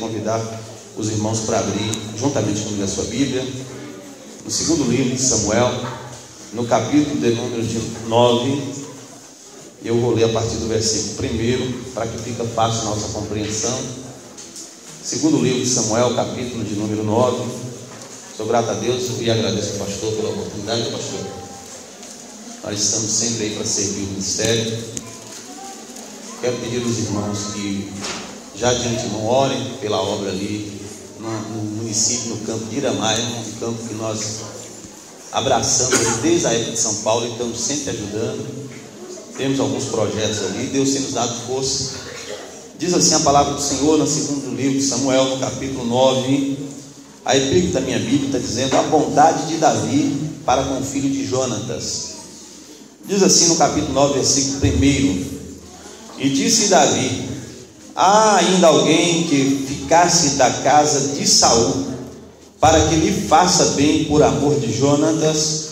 convidar os irmãos para abrir, juntamente comigo, a sua Bíblia, no segundo livro de Samuel, no capítulo de número 9. Eu vou ler a partir do versículo 1, para que fique fácil a nossa compreensão. Segundo livro de Samuel, capítulo de número 9. Sou grato a Deus e agradeço ao pastor pela oportunidade. Pastor, nós estamos sempre aí para servir o ministério. Quero pedir aos irmãos que já de antemão orem pela obra ali no município, no campo de Iramaia, um campo que nós abraçamos desde a época de São Paulo e estamos sempre ajudando. Temos alguns projetos ali, Deus tem nos dado força. Diz assim a palavra do Senhor no segundo livro de Samuel, no capítulo 9. A epígrafe da minha Bíblia está dizendo: a bondade de Davi para com o filho de Jonatas. Diz assim no capítulo 9, versículo 1: e disse Davi: há ainda alguém que ficasse da casa de Saul, para que lhe faça bem por amor de Jonatas.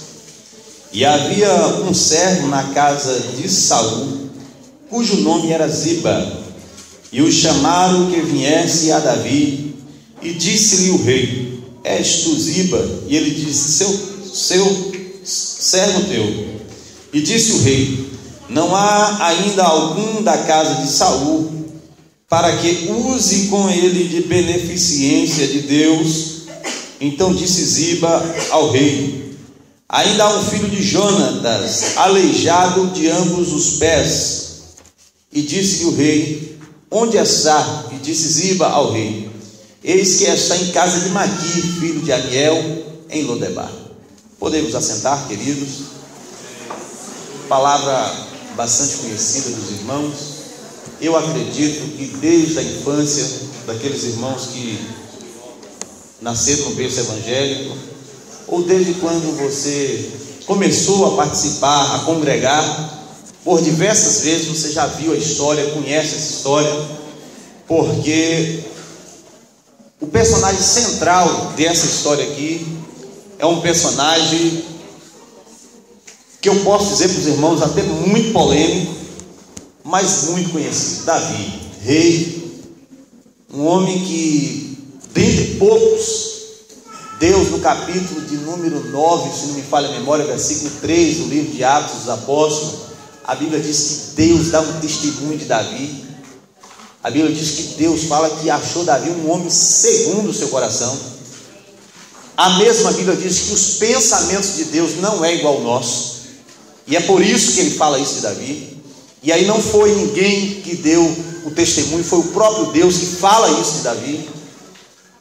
E havia um servo na casa de Saul, cujo nome era Ziba, e o chamaram que viesse a Davi, e disse-lhe o rei: és tu Ziba? E ele disse: seu servo teu. E disse o rei: não há ainda algum da casa de Saul, para que use com ele de beneficência de Deus. Então disse Ziba ao rei: ainda há um filho de Jonatas, aleijado de ambos os pés. E disse-lhe o rei: onde está? E disse Ziba ao rei: eis que está em casa de Maqui, filho de Amiel, em Lodebar. Podemos assentar, queridos? Palavra bastante conhecida dos irmãos. Eu acredito que desde a infância daqueles irmãos que nasceram no berço evangélico, ou desde quando você começou a participar, a congregar, por diversas vezes você já viu a história, conhece essa história, porque o personagem central dessa história aqui é um personagem que eu posso dizer para os irmãos até muito polêmico, mas muito conhecido: Davi, rei, um homem que, dentre poucos, Deus, no capítulo de número 9, se não me falha a memória, versículo 3 do livro de Atos dos Apóstolos, a Bíblia diz que Deus dá um testemunho de Davi. A Bíblia diz que Deus fala que achou Davi um homem segundo o seu coração. A mesma Bíblia diz que os pensamentos de Deus não é igual ao nosso, e é por isso que ele fala isso de Davi. E aí não foi ninguém que deu o testemunho, foi o próprio Deus que fala isso de Davi.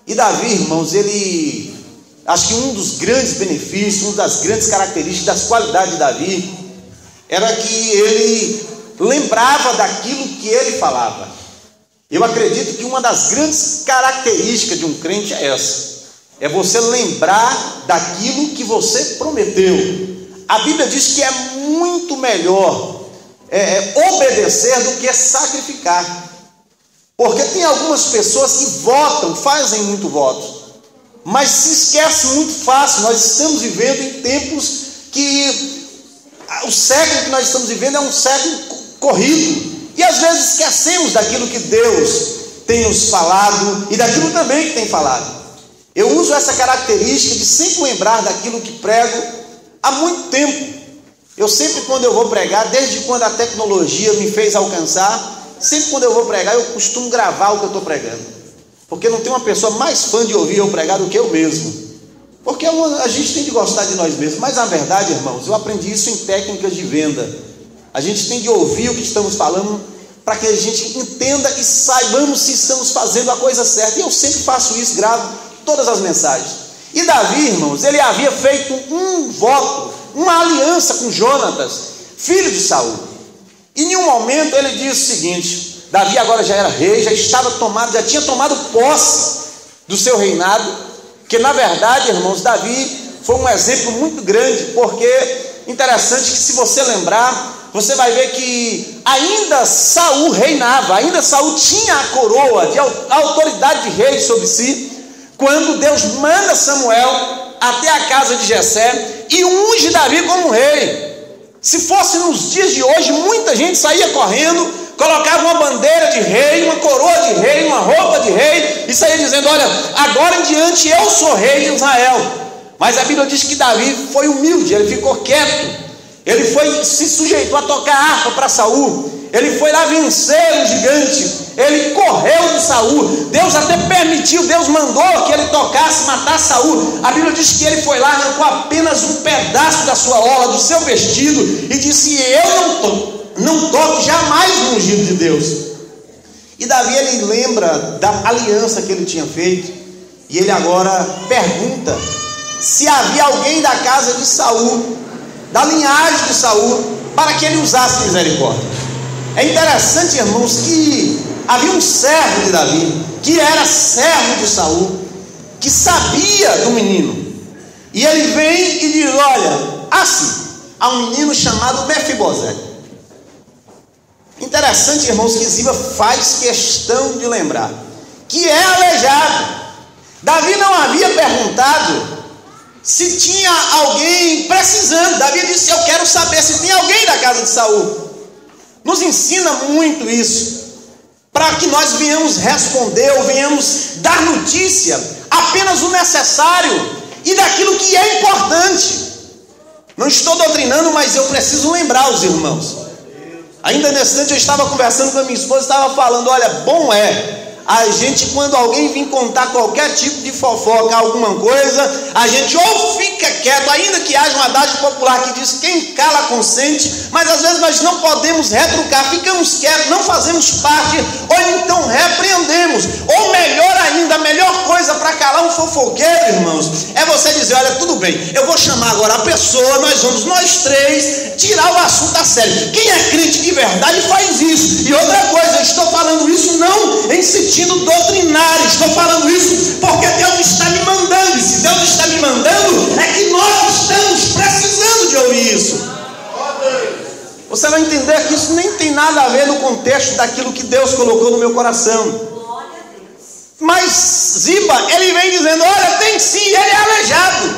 E Davi, irmãos, ele, acho que um dos grandes benefícios, uma das grandes características, das qualidades de Davi, era que ele lembrava daquilo que ele falava. Eu acredito que uma das grandes características de um crente é essa: é você lembrar daquilo que você prometeu. A Bíblia diz que é muito melhor obedecer do que sacrificar, porque tem algumas pessoas que votam, fazem muito voto, mas se esquece muito fácil. Nós estamos vivendo em tempos que o século que nós estamos vivendo é um século corrido, e às vezes esquecemos daquilo que Deus tem nos falado e daquilo também que tem falado. Eu uso essa característica de sempre lembrar daquilo que prego há muito tempo. Eu sempre, quando eu vou pregar, desde quando a tecnologia me fez alcançar, sempre quando eu vou pregar, eu costumo gravar o que eu estou pregando, porque não tem uma pessoa mais fã de ouvir eu pregar do que eu mesmo, porque a gente tem de gostar de nós mesmos. Mas na verdade, irmãos, eu aprendi isso em técnicas de venda. A gente tem de ouvir o que estamos falando, para que a gente entenda e saibamos se estamos fazendo a coisa certa. E eu sempre faço isso, gravo todas as mensagens. E Davi, irmãos, ele havia feito um voto, uma aliança com Jonatas, filho de Saul. E em um momento ele disse o seguinte: Davi agora já era rei, já tinha tomado posse do seu reinado, que na verdade, irmãos, Davi foi um exemplo muito grande, porque interessante que, se você lembrar, você vai ver que ainda Saul reinava, ainda Saul tinha a coroa de autoridade de rei sobre si, quando Deus manda Samuel até a casa de Jessé e unge Davi como rei. Se fosse nos dias de hoje, muita gente saía correndo colocava uma bandeira de rei, uma coroa de rei, uma roupa de rei, e saía dizendo: olha, agora em diante eu sou rei de Israel. Mas a Bíblia diz que Davi foi humilde, ele ficou quieto, ele se sujeitou a tocar harpa para Saul, ele foi lá vencer o gigante, ele correu de Saul. Deus até permitiu, Deus mandou que ele tocasse, matasse Saul. A Bíblia diz que ele foi lá, arrancou apenas um pedaço da sua orla, do seu vestido, e disse: eu não toco jamais no ungido de Deus. E Davi, ele lembra da aliança que ele tinha feito, e ele agora pergunta se havia alguém da casa de Saul, da linhagem de Saul, para que ele usasse misericórdia. É interessante, irmãos, que havia um servo de Davi, que era servo de Saul, que sabia do menino, e ele vem e diz: olha, assim, há um menino chamado Mefibosete. Interessante, irmãos, que Ziba faz questão de lembrar que é aleijado. Davi não havia perguntado se tinha alguém precisando. Davi disse: eu quero saber se tem alguém da casa de Saul. Nos ensina muito isso, para que nós venhamos responder ou venhamos dar notícia apenas o necessário e daquilo que é importante. Não estou doutrinando, mas eu preciso lembrar os irmãos. Ainda nesse instante eu estava conversando com a minha esposa, estava falando: olha, bom é a gente, quando alguém vir contar qualquer tipo de fofoca, alguma coisa, a gente ou fica quieto, ainda que haja um adágio popular que diz: quem cala consente, mas às vezes nós não podemos retrucar, ficamos quietos, não fazemos parte, ou então repreendemos. Ou melhor ainda, a melhor coisa para calar um fofoqueiro, irmãos, é você dizer: olha, tudo bem, eu vou chamar agora a pessoa, nós três, tirar o assunto a sério. Quem é crente de verdade faz isso. E outra coisa, eu estou falando isso não em sentido doutrinário, estou falando isso porque Deus está me mandando, e se Deus está me mandando, é que nós estamos precisando de ouvir isso. Você vai entender que isso nem tem nada a ver no contexto daquilo que Deus colocou no meu coração. Mas Ziba, ele vem dizendo: olha, tem sim, ele é aleijado.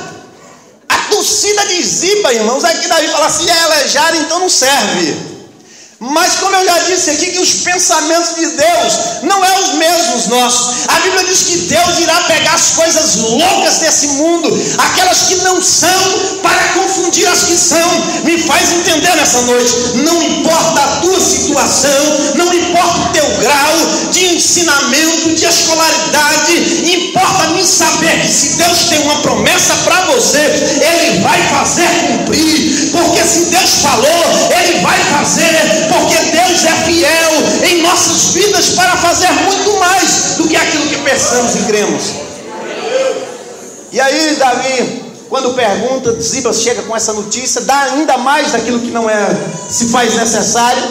A torcida de Ziba, irmãos, é que Davi fala: se é aleijado, então não serve. Mas como eu já disse aqui, que os pensamentos de Deus não é os mesmos nossos. A Bíblia diz que Deus irá pegar as coisas loucas desse mundo, aquelas que não são, para confundir as que são. Me faz entender nessa noite: não importa a tua situação, não importa o teu grau de ensinamento, de escolaridade, importa-me saber que se Deus tem uma promessa para você, Ele vai fazer cumprir. Porque se Deus falou, Ele vai fazer. Porque Deus é fiel em nossas vidas para fazer muito mais do que aquilo que pensamos e cremos. E aí Davi, quando pergunta, Ziba chega com essa notícia, dá ainda mais daquilo que não se faz necessário,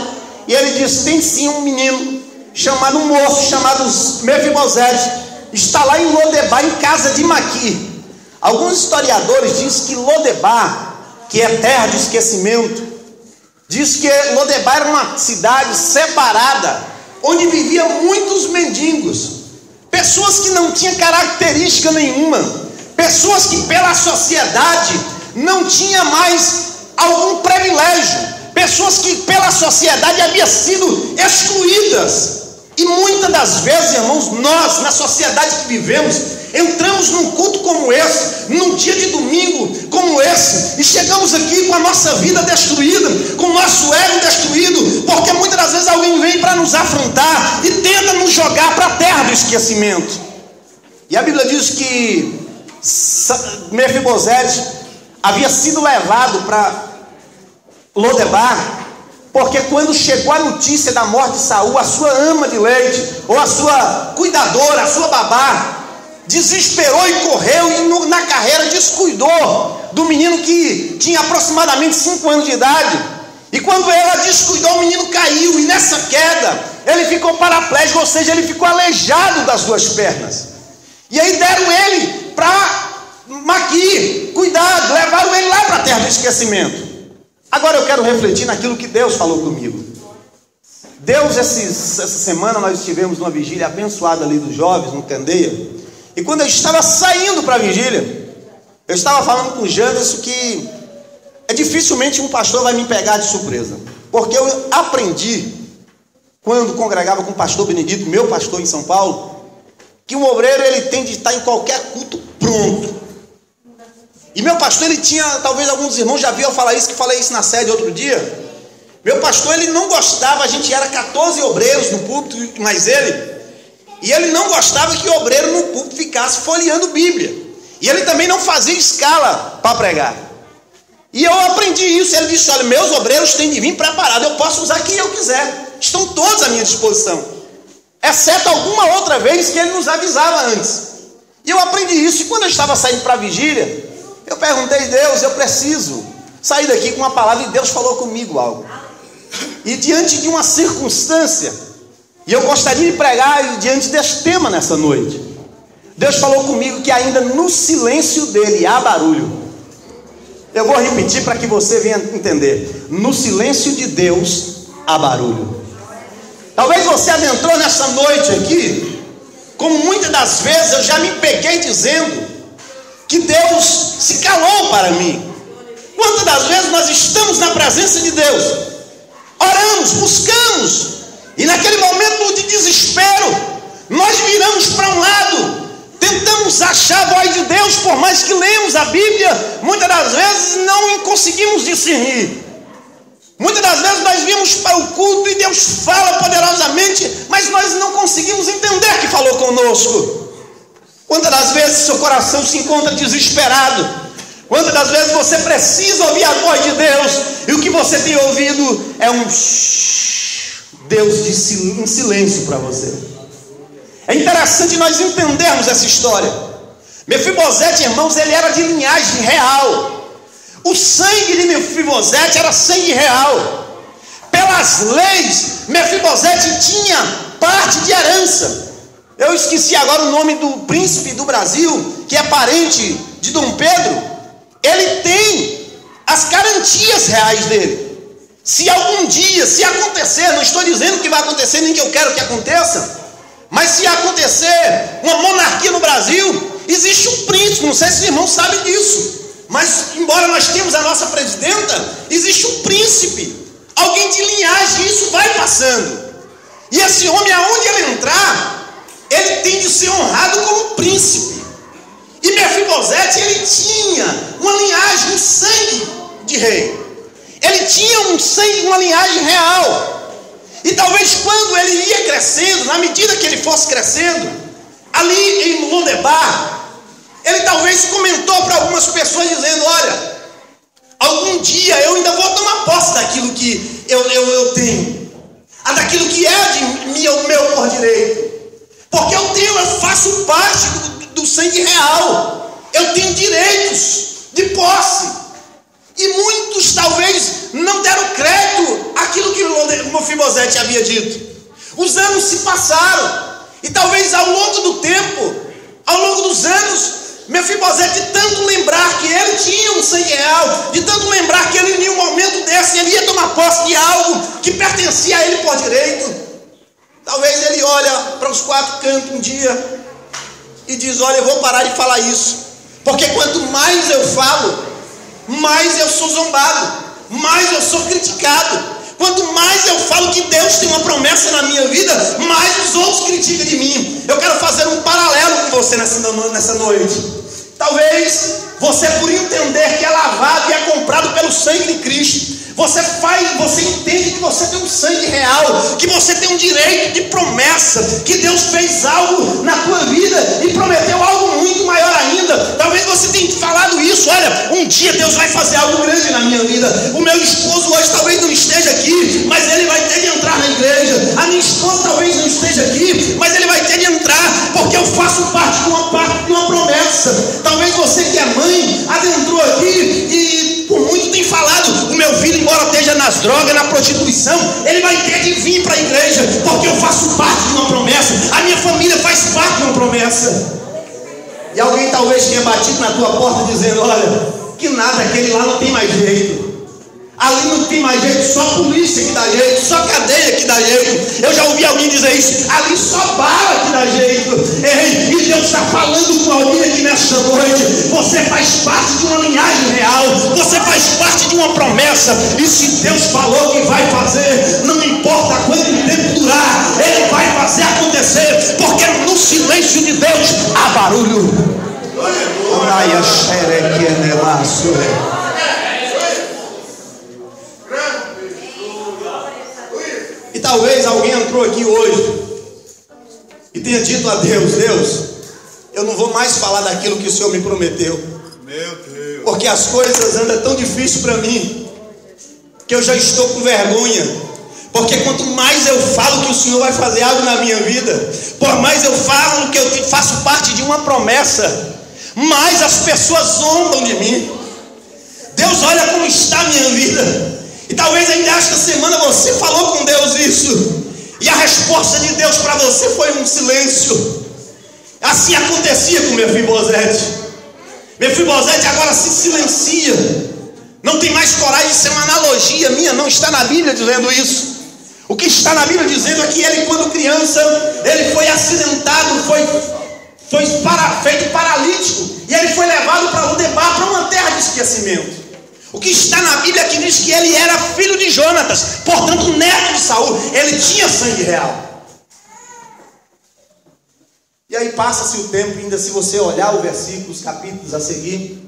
e ele diz: tem sim um menino chamado, um moço chamado Mefibosete, está lá em Lodebar, em casa de Maqui. Alguns historiadores dizem que Lodebar, que é terra de esquecimento, diz que Lodebar era uma cidade separada, onde viviam muitos mendigos, pessoas que não tinham característica nenhuma, pessoas que pela sociedade não tinham mais algum privilégio, pessoas que pela sociedade haviam sido excluídas. E muitas das vezes, irmãos, nós na sociedade que vivemos, entramos num culto como esse, num dia de domingo como esse, e chegamos aqui com a nossa vida destruída, com o nosso ego destruído, porque muitas das vezes alguém vem para nos afrontar e tenta nos jogar para a terra do esquecimento. E a Bíblia diz que Mefibosete havia sido levado para Lodebar, porque quando chegou a notícia da morte de Saul, a sua ama de leite, ou a sua cuidadora, a sua babá, desesperou e correu, e na carreira descuidou do menino que tinha aproximadamente 5 anos de idade. E quando ela descuidou, o menino caiu, e nessa queda ele ficou paraplégico, ou seja, ele ficou aleijado das 2 pernas. E aí deram ele para Maqui, cuidado, levaram ele lá para a terra do esquecimento. Agora eu quero refletir naquilo que Deus falou comigo. Deus, essa semana nós estivemos numa vigília abençoada ali dos jovens, no Candeia. E quando eu estava saindo para a vigília, eu estava falando com o Janderson que dificilmente um pastor vai me pegar de surpresa. Porque eu aprendi quando congregava com o pastor Benedito, meu pastor em São Paulo, que o obreiro ele tem de estar em qualquer culto pronto. E meu pastor, ele tinha, talvez alguns irmãos já viram eu falar isso, que falei isso na sede outro dia. Meu pastor, ele não gostava, a gente era 14 obreiros no púlpito, mais e ele não gostava que o obreiro no púlpito ficasse folheando Bíblia. E ele também não fazia escala para pregar. E eu aprendi isso. Ele disse: olha, meus obreiros têm de vir preparados, eu posso usar quem eu quiser, estão todos à minha disposição, exceto alguma outra vez que ele nos avisava antes. E eu aprendi isso. E quando eu estava saindo para a vigília, eu perguntei: Deus, eu preciso sair daqui com uma palavra. E Deus falou comigo algo. E diante de uma circunstância, e eu gostaria de pregar diante deste tema nessa noite, Deus falou comigo que ainda no silêncio dele há barulho. Eu vou repetir para que você venha entender. No silêncio de Deus há barulho. Talvez você adentrou nessa noite aqui, como muitas das vezes eu já me peguei dizendo que Deus se calou para mim. Quantas das vezes nós estamos na presença de Deus, oramos, buscamos, e naquele momento de desespero, nós viramos para um lado, tentamos achar a voz de Deus, por mais que lemos a Bíblia, muitas das vezes não conseguimos discernir. Muitas das vezes nós vimos para o culto e Deus fala poderosamente, mas nós não conseguimos entender que falou conosco. Quantas das vezes seu coração se encontra desesperado? Quantas das vezes você precisa ouvir a voz de Deus, e o que você tem ouvido é um Deus em silêncio para você? É interessante nós entendermos essa história. Mefibosete, irmãos, ele era de linhagem real. O sangue de Mefibosete era sangue real. Pelas leis, Mefibosete tinha parte de herança. Eu esqueci agora o nome do príncipe do Brasil, que é parente de Dom Pedro. Ele tem as garantias reais dele. Se algum dia, se acontecer, não estou dizendo que vai acontecer, nem que eu quero que aconteça, mas se acontecer uma monarquia no Brasil, existe um príncipe, não sei se os irmãos sabem disso, mas embora nós temos a nossa presidenta, existe um príncipe, alguém de linhagem, isso vai passando. E esse homem, aonde ele entrar, ele tem de ser honrado como príncipe. E Mefibosete, ele tinha uma linhagem, um sangue de rei. Ele tinha um sangue, uma linhagem real. E talvez quando ele ia crescendo, na medida que ele fosse crescendo, ali em Lodebar, ele talvez comentou para algumas pessoas dizendo: olha, algum dia eu ainda vou tomar posse daquilo que eu tenho, daquilo que é de mim, o meu por direito, porque eu faço parte do sangue real, eu tenho direitos de posse. E muitos talvez não deram crédito àquilo que Mefibosete havia dito. Os anos se passaram, e talvez ao longo do tempo, ao longo dos anos, Mefibosete, de tanto lembrar que ele tinha um sangue real, de tanto lembrar que ele em um momento desse ele ia tomar posse de algo que pertencia a ele por direito, talvez ele olha para os quatro cantos um dia e diz: olha, eu vou parar de falar isso, porque quanto mais eu falo, mais eu sou zombado, mais eu sou criticado. Quanto mais eu falo que Deus tem uma promessa na minha vida, mais os outros criticam de mim. Eu quero fazer um paralelo com você nessa noite. Talvez você, por entender que é lavado e é comprado pelo sangue de Cristo, você entende que você tem um sangue real, que você tem um direito de promessa, que Deus fez algo na tua vida e prometeu algo muito maior ainda. Talvez você tenha falado isso: olha, um dia Deus vai fazer algo grande na minha vida. O meu esposo hoje talvez não esteja aqui, mas ele vai ter de entrar na igreja. A minha esposa talvez não esteja aqui, mas ele vai ter de entrar, porque eu faço parte de uma promessa. Talvez você que é mãe adentrou aqui e por muito tem falado: o meu filho, embora esteja nas drogas, na prostituição, ele vai ter de vir para a igreja, porque eu faço parte de uma promessa, a minha família faz parte de uma promessa. E alguém talvez tenha batido na tua porta dizendo: olha, que nada, aquele lá não tem mais jeito, ali não tem mais jeito, só polícia que dá jeito, só cadeia que dá jeito. Eu já ouvi alguém dizer isso: ali só bala que dá jeito. Ei, e Deus está falando com alguém aqui nesta noite: você faz parte de uma linhagem real, você faz parte de uma promessa, e se Deus falou que vai fazer, não importa quanto tempo segurar, Ele vai fazer acontecer, porque no silêncio de Deus há barulho. E talvez alguém entrou aqui hoje e tenha dito a Deus: Deus, eu não vou mais falar daquilo que o Senhor me prometeu, Meu Deus, porque as coisas andam tão difíceis para mim, que eu já estou com vergonha. Porque quanto mais eu falo que o Senhor vai fazer algo na minha vida, por mais eu falo que eu faço parte de uma promessa, mais as pessoas zombam de mim. Deus, olha como está a minha vida. E talvez ainda esta semana você falou com Deus isso, e a resposta de Deus para você foi um silêncio. Assim acontecia com Mefibosete. Mefibosete agora se silencia, não tem mais coragem. Isso é uma analogia minha, não está na Bíblia dizendo isso. O que está na Bíblia dizendo é que ele, quando criança, ele foi acidentado, foi feito paralítico, e ele foi levado para Lodebar, para uma terra de esquecimento. O que está na Bíblia aqui diz que ele era filho de Jonatas, portanto neto de Saul, ele tinha sangue real. E aí passa-se o tempo, ainda se você olhar o versículo, os capítulos a seguir,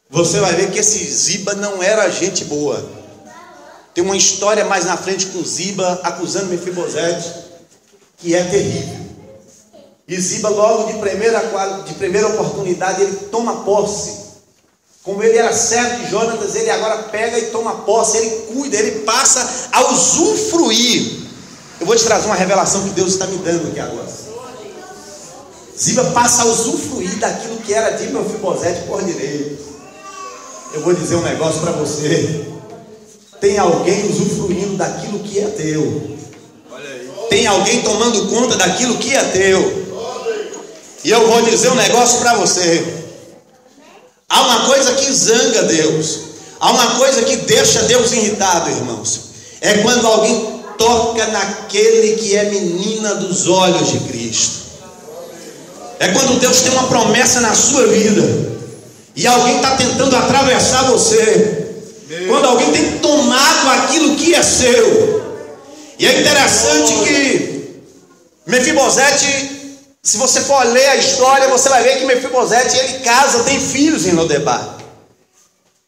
você vai ver que esse Ziba não era gente boa. Tem uma história mais na frente com Ziba acusando Mefibosete, que é terrível. E Ziba, logo de primeira oportunidade, ele toma posse. Como ele era servo de Jonatas, ele agora pega e toma posse, ele cuida, ele passa a usufruir. Eu vou te trazer uma revelação que Deus está me dando aqui agora. Ziba passa a usufruir daquilo que era de Mefibosete por direito. Eu vou dizer um negócio para você. Tem alguém usufruindo daquilo que é teu. Tem alguém tomando conta daquilo que é teu. E eu vou dizer um negócio para você. Há uma coisa que zanga Deus. Há uma coisa que deixa Deus irritado, irmãos. É quando alguém toca naquele que é menina dos olhos de Cristo. É quando Deus tem uma promessa na sua vida e alguém está tentando atravessar você. Quando alguém tem tomado aquilo que é seu. E é interessante que Mefibosete, se você for ler a história, você vai ver que Mefibosete, ele casa, tem filhos em Lodebar.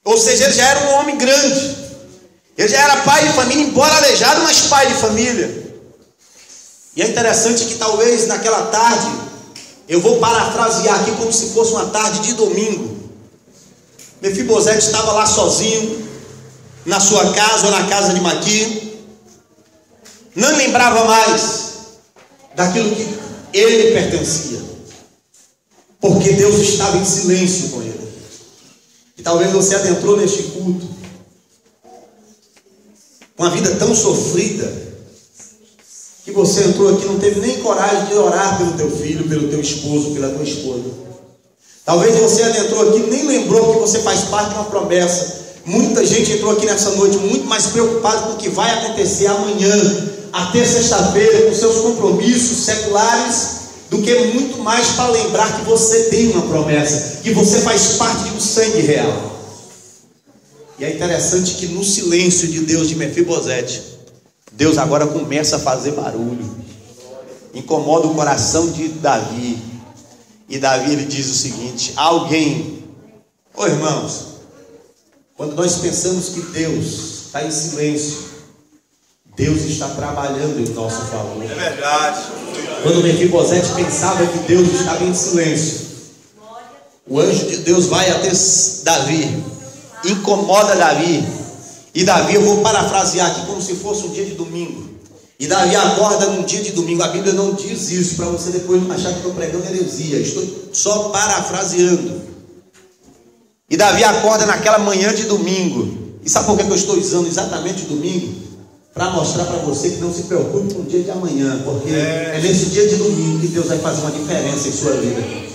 Ou seja, ele já era um homem grande. Ele já era pai de família, embora aleijado, mas pai de família. E é interessante que talvez naquela tarde, eu vou parafrasear aqui como se fosse uma tarde de domingo, Mefibosete estava lá sozinho, na sua casa ou na casa de Maqui, não lembrava mais daquilo que ele pertencia, porque Deus estava em silêncio com ele. E talvez você adentrou neste culto com uma vida tão sofrida, que você entrou aqui e não teve nem coragem de orar pelo teu filho, pelo teu esposo, pela tua esposa. Talvez você adentrou aqui e nem lembrou que você faz parte de uma promessa. Muita gente entrou aqui nessa noite muito mais preocupado com o que vai acontecer amanhã, até sexta-feira, com seus compromissos seculares, do que muito mais para lembrar que você tem uma promessa, que você faz parte de um sangue real. E é interessante que no silêncio de Deus de Mefibosete, Deus agora começa a fazer barulho, incomoda o coração de Davi. E Davi, ele diz o seguinte: alguém, irmãos, quando nós pensamos que Deus está em silêncio, Deus está trabalhando em nosso favor. É verdade. Quando Mefibosete pensava que Deus estava em silêncio, o anjo de Deus vai até Davi, incomoda Davi. E Davi, eu vou parafrasear aqui como se fosse um dia de domingo. E Davi acorda num dia de domingo. A Bíblia não diz isso, para você depois não achar que estou pregando heresia. Estou só parafraseando. E Davi acorda naquela manhã de domingo. E sabe por que eu estou usando exatamente domingo? Para mostrar para você que não se preocupe com o dia de amanhã, porque é nesse dia de domingo que Deus vai fazer uma diferença em sua vida.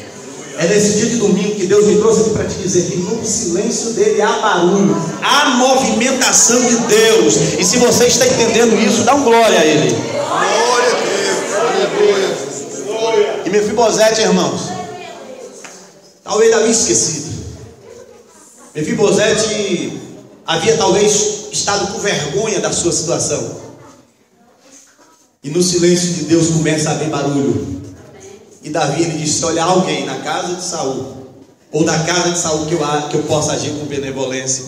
É nesse dia de domingo que Deus me trouxe aqui para te dizer que no silêncio dele há barulho, há movimentação de Deus. E se você está entendendo isso, dá um glória a Ele. Glória a Deus, aleluia. E Mefibosete, irmãos, talvez Davi esquecido. Mefibosete havia talvez estado com vergonha da sua situação. E no silêncio de Deus começa a haver barulho. E Davi, ele disse: olha, alguém na casa de Saul, ou da casa de Saul, que eu possa agir com benevolência.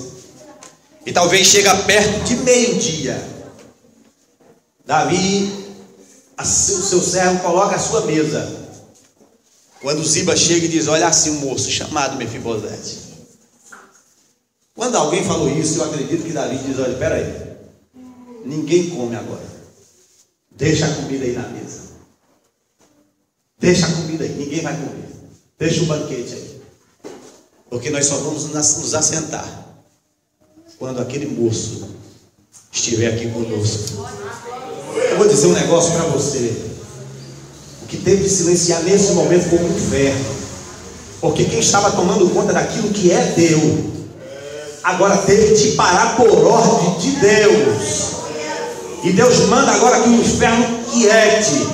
E talvez chega perto de meio-dia. Davi, o seu servo, coloca a sua mesa. Quando Ziba chega e diz: olha assim um moço chamado Mefibosete. Quando alguém falou isso, eu acredito que Davi diz: olha, espera aí, ninguém come agora, deixa a comida aí na mesa, deixa a comida aí, ninguém vai comer, deixa o banquete aí, porque nós só vamos nos assentar quando aquele moço estiver aqui conosco. Eu vou dizer um negócio para você. O que teve de silenciar nesse momento foi o inferno, porque quem estava tomando conta daquilo que é Deus, agora teve de parar por ordem de Deus. E Deus manda agora que o inferno quiete,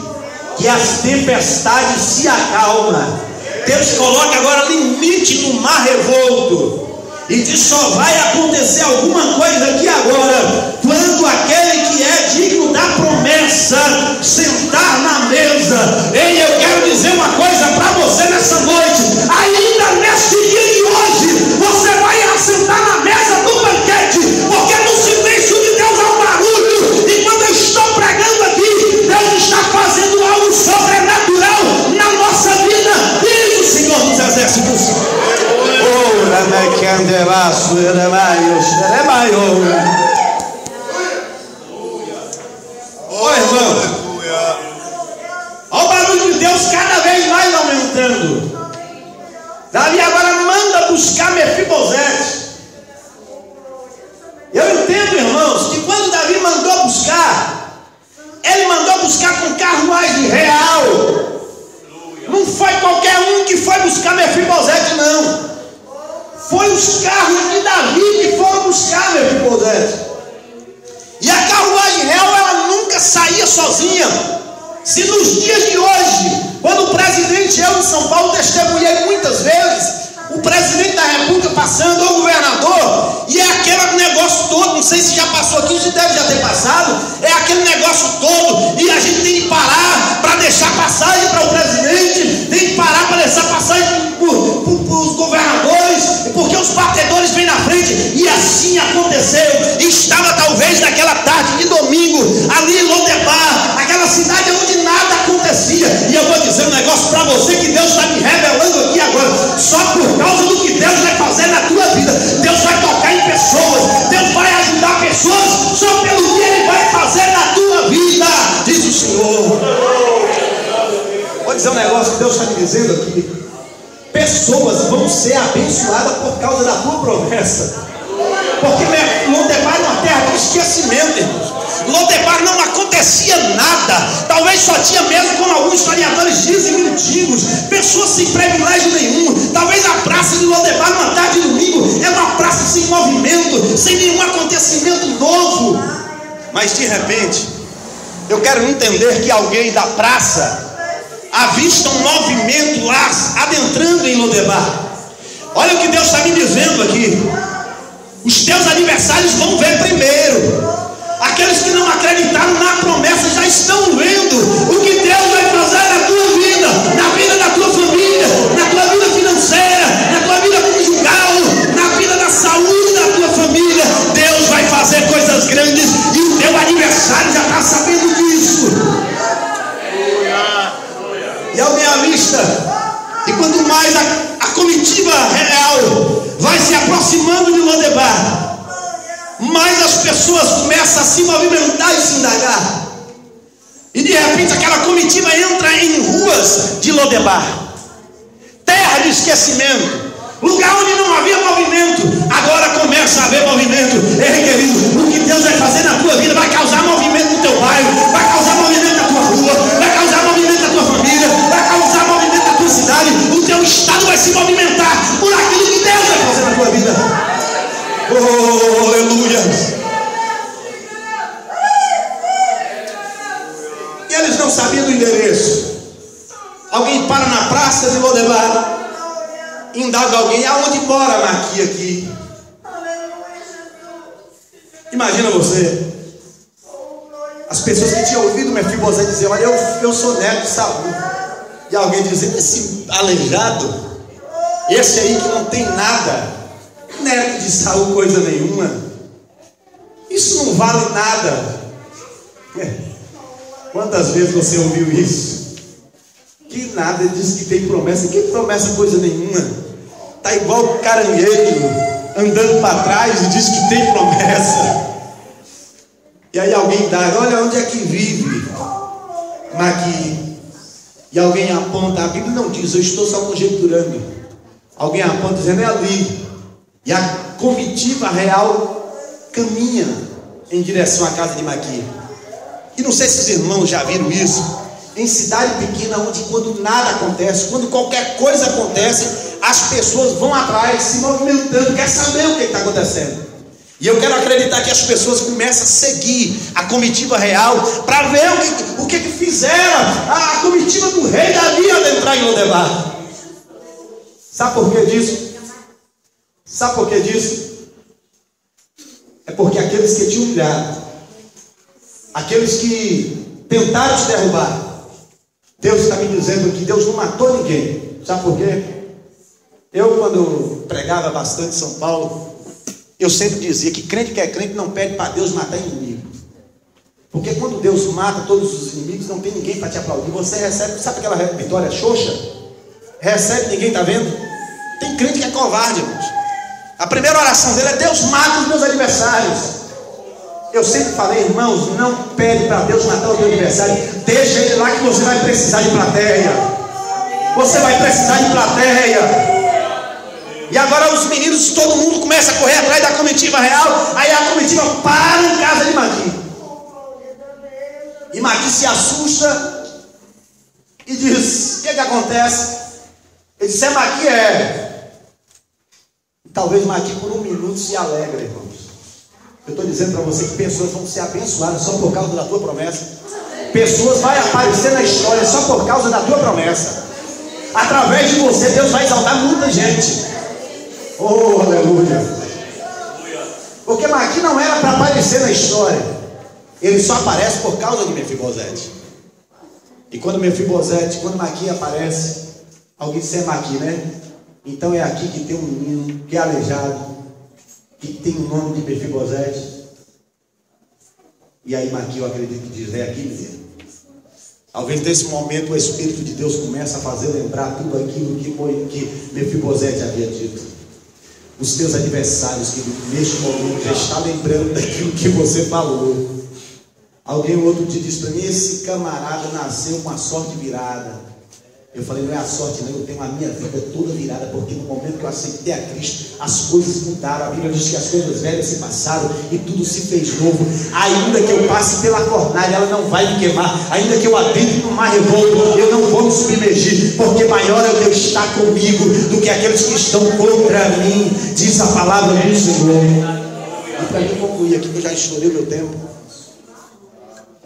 que as tempestades se acalmam. Deus coloca agora limite no mar revolto e diz: só vai acontecer alguma coisa aqui agora quando aquele que é digno da promessa sentar na mesa. Ei, eu quero dizer uma coisa para você nessa noite: ainda neste dia de hoje você vai assentar na mesa do banquete, porque no silêncio de Deus há um barulho. E quando eu estou pregando aqui, Deus está fazendo algo sobrenatural na nossa vida, diz o Senhor dos Exércitos. Ô irmão, olha o barulho de Deus cada vez mais aumentando. Davi agora manda buscar Mefibosete. Eu entendo, irmãos, que quando Davi mandou buscar, ele mandou buscar com carruagem real. Não foi qualquer um que foi buscar Mefibosete, não. Foi os carros de Davi que foram buscar Mefibosete. E a carruagem real, ela nunca saía sozinha. Se nos dias de hoje, quando o presidente, eu em São Paulo testemunhei muitas vezes, o presidente da República passando, ou o governador, e é aquele negócio todo, não sei se já passou aqui, se deve já ter passado, é aquele negócio todo, e a gente tem que parar para deixar passagem para o presidente, tem que parar para deixar passagem para os governadores, porque os batedores vêm na frente. E assim aconteceu. E estava talvez naquela tarde de domingo, ali em Lodebar, aquela cidade onde nada acontecia. E eu vou dizer um negócio para você que Deus está me revelando aqui agora. Só por causa do que Deus vai fazer na tua vida, Deus vai tocar em pessoas, Deus vai ajudar pessoas, só pelo que Ele vai fazer na tua vida, diz o Senhor. Vou dizer um negócio que Deus está me dizendo aqui: pessoas vão ser abençoadas por causa da tua promessa. Porque Lodebar é uma terra de esquecimento, irmãos. Lodebar não acontecia nada. Talvez só tinha mesmo, como alguns historiadores dizem, mendigos, pessoas sem privilégio nenhum. Talvez a praça de Lodebar, numa tarde de domingo, é uma praça sem movimento, sem nenhum acontecimento novo. Mas de repente, eu quero entender que alguém da praça avista um movimento lá adentrando em Lodebar. Olha o que Deus está me dizendo aqui: os teus adversários vão ver primeiro. Aqueles que não acreditaram na promessa já estão vendo o que Deus vai fazer na tua vida, na vida da tua família, na tua vida financeira, na tua vida conjugal, na vida da saúde da tua família. Deus vai fazer coisas grandes e o teu adversário já está sabendo disso. E ao minha vista, e quanto mais a comitiva real vai se aproximando de Lodebar, mais as pessoas começam a se movimentar e se indagar. E de repente aquela comitiva entra em ruas de Lodebar, terra de esquecimento, lugar onde não havia movimento. Agora começa a haver movimento. Ei, querido, o que Deus vai fazer na tua vida vai causar movimento no teu bairro, vai causar movimento na tua rua, vai causar movimento na tua família, vai causar movimento na tua cidade. O teu estado vai se movimentar por aquilo que Deus vai fazer na tua vida. Oh, aleluia. E eles não sabiam do endereço. Alguém para na praça de Lodebar, indaga alguém: aonde mora Maqui aqui? Imagina você, As pessoas que tinham ouvido Mefibosete dizer: olha, eu sou neto de Saul. E alguém dizendo: esse aleijado, esse aí que não tem nada, neto de Saul coisa nenhuma, isso não vale nada. Quantas vezes você ouviu isso? Que nada, ele diz que tem promessa. Que promessa coisa nenhuma? Está igual caranguejo andando para trás e diz que tem promessa. E aí alguém dá: olha onde é que vive Maqui. E alguém aponta, a Bíblia não diz, eu estou só conjecturando. Alguém aponta dizendo: é ali. E a comitiva real caminha em direção à casa de Maqui. E não sei se os irmãos já viram isso, em cidade pequena, onde quando nada acontece, quando qualquer coisa acontece, as pessoas vão atrás, se movimentando, quer saber o que está acontecendo. E eu quero acreditar que as pessoas começam a seguir a comitiva real para ver o que fizeram a comitiva do rei Davi adentrar em Lodebar. Sabe por que disso? Sabe por que disso? É porque aqueles que te humilharam, aqueles que tentaram te derrubar, Deus está me dizendo que Deus não matou ninguém. Sabe por quê? Eu, quando pregava bastante em São Paulo, eu sempre dizia que crente que é crente não pede para Deus matar inimigo. Porque quando Deus mata todos os inimigos, não tem ninguém para te aplaudir. Você recebe, sabe aquela vitória xoxa? Recebe, ninguém está vendo? Tem crente que é covarde, irmãos. A primeira oração dele é: Deus mata os meus adversários. Eu sempre falei: irmãos, não pede para Deus matar o teu adversário. Deixa ele lá que você vai precisar de plateia. Você vai precisar de plateia. E agora os meninos, todo mundo começa a correr atrás da comitiva real. Aí a comitiva para em casa de Maqui. E Maqui se assusta e diz: o que acontece? Ele disse: é Maqui, é. E talvez Maqui por um minuto se alegra, irmãos. Eu estou dizendo para você que pessoas vão ser abençoadas só por causa da tua promessa. Pessoas vão aparecer na história só por causa da tua promessa. Através de você, Deus vai exaltar muita gente. Oh, aleluia. Porque Maqui não era para aparecer na história. Ele só aparece por causa de Mefibosete. E quando Maqui aparece, alguém diz: é Maqui, né? Então é aqui que tem um menino que é aleijado, que tem o nome de Mefibosete. E aí Maqui, eu acredito que diz: é aqui mesmo. Talvez nesse momento o Espírito de Deus começa a fazer lembrar tudo aquilo que Mefibosete havia dito. Os teus adversários que neste momento já estão lembrando daquilo que você falou. Alguém outro dia disse para mim: esse camarada nasceu com a sorte virada. Eu falei: não é a sorte não, eu tenho a minha vida toda virada, porque no momento que eu aceitei a Cristo, as coisas mudaram. A Bíblia diz que as coisas velhas se passaram e tudo se fez novo. Ainda que eu passe pela fornalha, ela não vai me queimar. Ainda que eu adentre no mar revolto, eu não vou me submergir, porque maior é o Deus que está comigo do que aqueles que estão contra mim, diz a palavra do Senhor. E para mim concluir aqui, que eu já estourei o meu tempo,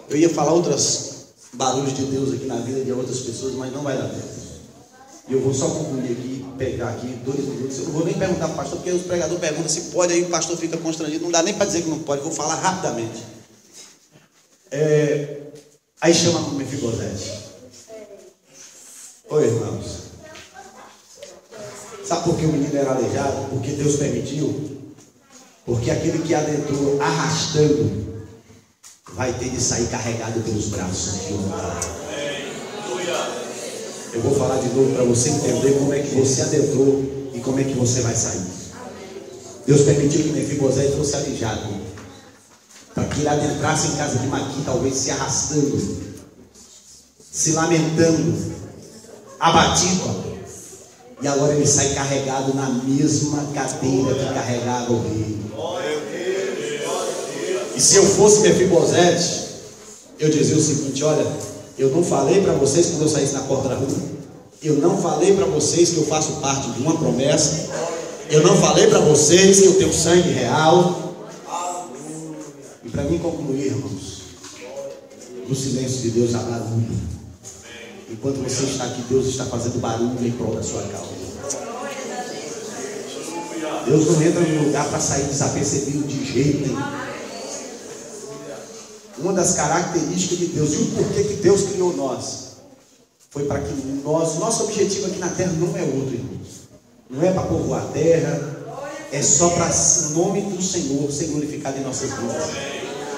eu ia falar outros barulhos de Deus aqui na vida de outras pessoas, mas não vai dar tempo. E eu vou só concluir aqui, pegar aqui 2 minutos. Eu não vou nem perguntar para o pastor, porque os pregadores perguntam se pode, aí o pastor fica constrangido. Não dá nem para dizer que não pode, eu vou falar rapidamente. Aí chama Mefibosete. Oi, irmãos. Sabe por que o menino era aleijado? Porque Deus permitiu. Porque aquele que adentrou arrastando vai ter de sair carregado pelos braços de um cara. Eu vou falar de novo para você entender como é que você adentrou e como é que você vai sair. Deus permitiu que Mefibosete fosse aleijado, para que ele adentrasse em casa de Maqui, talvez se arrastando, se lamentando, abatido. E agora ele sai carregado na mesma cadeira que carregava o rei. E se eu fosse Mefibosete, eu dizia o seguinte: olha, eu não falei para vocês quando eu saísse na porta da rua, eu não falei para vocês que eu faço parte de uma promessa, eu não falei para vocês que eu tenho sangue real. E para mim concluir, irmãos, no silêncio de Deus há barulho. Enquanto você está aqui, Deus está fazendo barulho em prol da sua causa. Deus não entra no lugar para sair desapercebido de jeito nenhum. uma das características de Deus e o porquê que Deus criou nós, foi para que nosso objetivo aqui na terra não é outro, irmãos. Não é para povoar a terra, é só para o nome do Senhor ser glorificado em nossas vidas.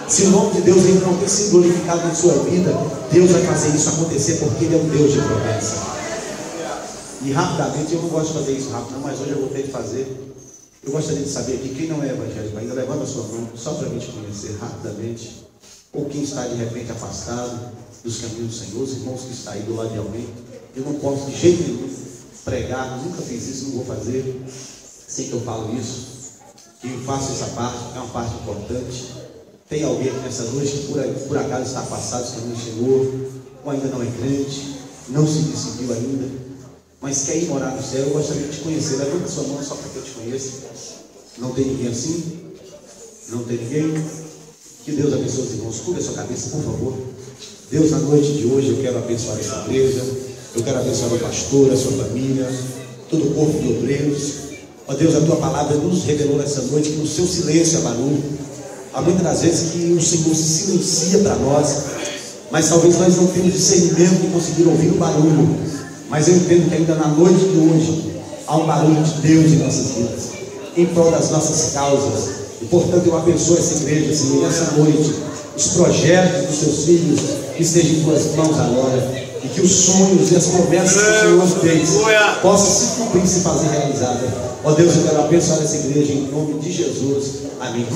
Se o nome de Deus ainda não tem sido glorificado em sua vida, Deus vai fazer isso acontecer, porque Ele é um Deus de promessa. E rapidamente, eu não gosto de fazer isso rápido, não, mas hoje eu vou ter de fazer. Eu gostaria de saber aqui, quem não é evangélico ainda, levanta a sua mão, só para a gente conhecer rapidamente. Ou quem está de repente afastado dos caminhos do Senhor, os irmãos que estão aí do lado de alguém. Eu não posso de jeito nenhum pregar, nunca fiz isso, não vou fazer. Sei que eu falo isso, que eu faço essa parte, é uma parte importante. Tem alguém aqui nessa noite que por acaso está afastado dos caminhos do Senhor, ou ainda não é crente, não se decidiu ainda, mas quer ir morar no céu? Eu gostaria de te conhecer. Levanta a sua mão só para que eu te conheça. Não tem ninguém assim? Não tem ninguém? Que Deus abençoe os irmãos. Cubra a sua cabeça, por favor. Deus, na noite de hoje, eu quero abençoar essa igreja. Eu quero abençoar o pastor, a sua família, todo o corpo de obreiros. Ó Deus, a tua palavra nos revelou nessa noite que no seu silêncio há barulho. Há muitas das vezes que o Senhor se silencia para nós, mas talvez nós não tenhamos discernimento de conseguir ouvir o barulho. Mas eu entendo que ainda na noite de hoje há um barulho de Deus em nossas vidas, em prol das nossas causas. E portanto eu abençoo essa igreja, Senhor, nessa noite, os projetos dos seus filhos que estejam em tuas mãos agora, e que os sonhos e as promessas que o Senhor fez possam se cumprir e se fazer realizada. Ó Deus, eu quero abençoar essa igreja em nome de Jesus. Amém.